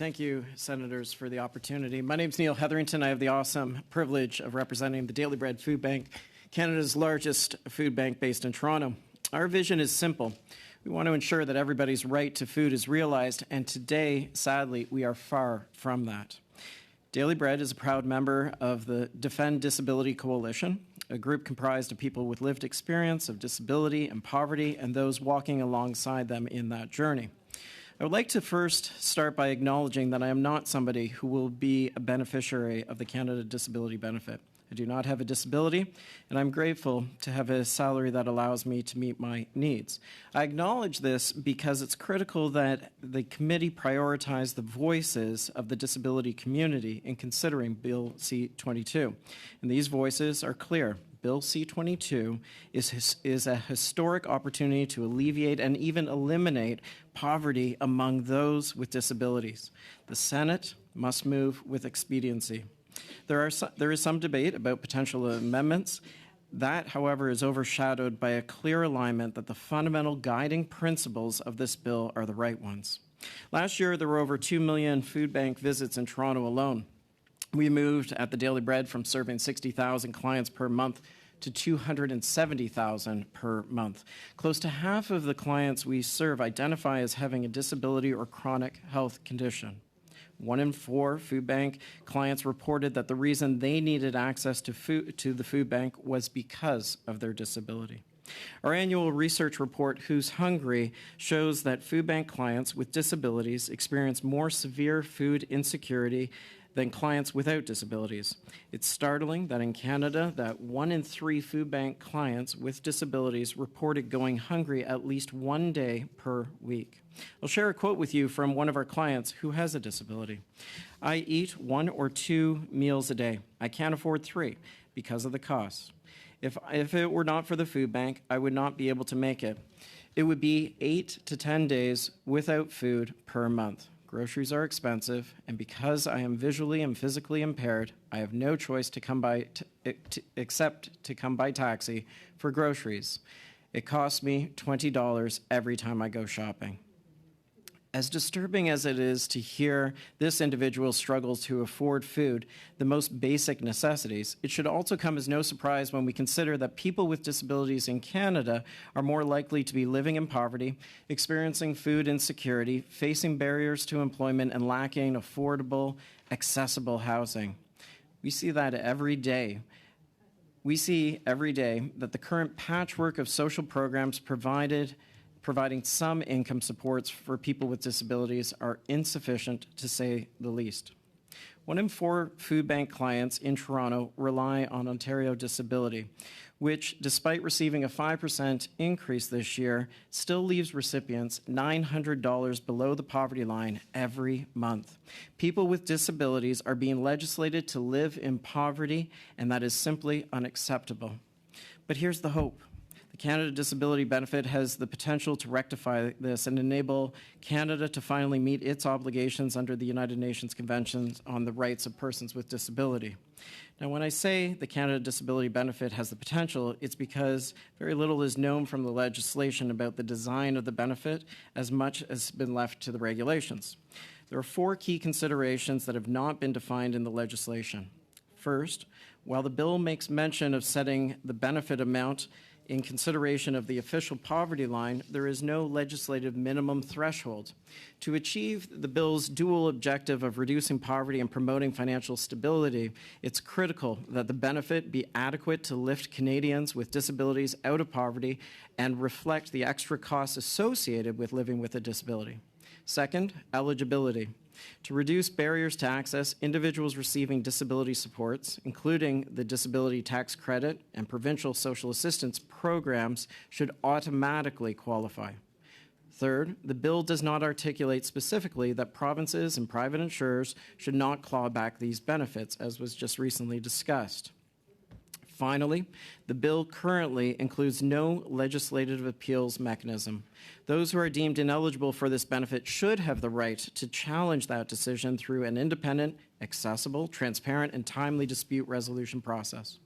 Thank you, Senators, for the opportunity. My name is Neil Hetherington. I have the awesome privilege of representing the Daily Bread Food Bank, Canada's largest food bank based in Toronto. Our vision is simple. We want to ensure that everybody's right to food is realized, and today, sadly, we are far from that. Daily Bread is a proud member of the Defend Disability Coalition, a group comprised of people with lived experience of disability and poverty and those walking alongside them in that journey. I would like to first start by acknowledging that I am not somebody who will be a beneficiary of the Canada Disability Benefit. I do not have a disability, and I'm grateful to have a salary that allows me to meet my needs. I acknowledge this because it's critical that the committee prioritize the voices of the disability community in considering Bill C-22. And these voices are clear. Bill C-22 is a historic opportunity to alleviate and even eliminate poverty among those with disabilities. The Senate must move with expediency. There is some debate about potential amendments. That, however, is overshadowed by a clear alignment that the fundamental guiding principles of this bill are the right ones. Last year, there were over 2 million food bank visits in Toronto alone. We moved at the Daily Bread from serving 60,000 clients per month to 270,000 per month. Close to half of the clients we serve identify as having a disability or chronic health condition. 1 in 4 food bank clients reported that the reason they needed access to the food bank was because of their disability. Our annual research report, Who's Hungry, shows that food bank clients with disabilities experience more severe food insecurity than clients without disabilities. It's startling that in Canada, that 1 in 3 food bank clients with disabilities reported going hungry at least 1 day per week. I'll share a quote with you from one of our clients who has a disability. I eat 1 or 2 meals a day. I can't afford 3 because of the cost. If it were not for the food bank, I would not be able to make it. It would be 8 to 10 days without food per month. Groceries are expensive, and because I am visually and physically impaired, I have no choice except to come by taxi for groceries. It costs me $20 every time I go shopping. As disturbing as it is to hear this individual struggles to afford food, the most basic necessities, it should also come as no surprise when we consider that people with disabilities in Canada are more likely to be living in poverty, experiencing food insecurity, facing barriers to employment, and lacking affordable, accessible housing. We see that every day. We see every day that the current patchwork of social programs providing some income supports for people with disabilities are insufficient, to say the least. 1 in 4 food bank clients in Toronto rely on Ontario Disability, which, despite receiving a 5% increase this year, still leaves recipients $900 below the poverty line every month. People with disabilities are being legislated to live in poverty, and that is simply unacceptable. But here's the hope. The Canada Disability Benefit has the potential to rectify this and enable Canada to finally meet its obligations under the United Nations Convention on the Rights of Persons with Disability. Now, when I say the Canada Disability Benefit has the potential, it's because very little is known from the legislation about the design of the benefit, as much has been left to the regulations. There are 4 key considerations that have not been defined in the legislation. First, while the bill makes mention of setting the benefit amount in consideration of the official poverty line, there is no legislative minimum threshold. To achieve the bill's dual objective of reducing poverty and promoting financial stability, it's critical that the benefit be adequate to lift Canadians with disabilities out of poverty and reflect the extra costs associated with living with a disability. Second, eligibility. To reduce barriers to access, individuals receiving disability supports, including the Disability Tax Credit and provincial social assistance programs, should automatically qualify. Third, the bill does not articulate specifically that provinces and private insurers should not claw back these benefits, as was just recently discussed. Finally, the bill currently includes no legislative appeals mechanism. Those who are deemed ineligible for this benefit should have the right to challenge that decision through an independent, accessible, transparent, and timely dispute resolution process.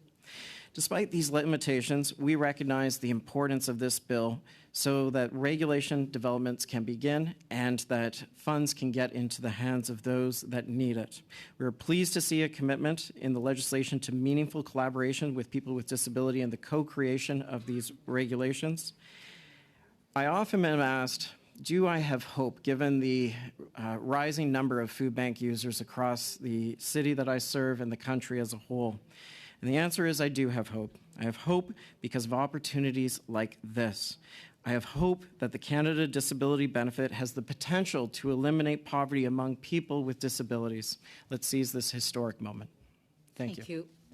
Despite these limitations, we recognize the importance of this bill so that regulation developments can begin and that funds can get into the hands of those that need it. We are pleased to see a commitment in the legislation to meaningful collaboration with people with disability and the co-creation of these regulations. I often am asked, do I have hope given the rising number of food bank users across the city that I serve and the country as a whole? And the answer is I do have hope. I have hope because of opportunities like this. I have hope that the Canada Disability Benefit has the potential to eliminate poverty among people with disabilities. Let's seize this historic moment. Thank you. Thank you.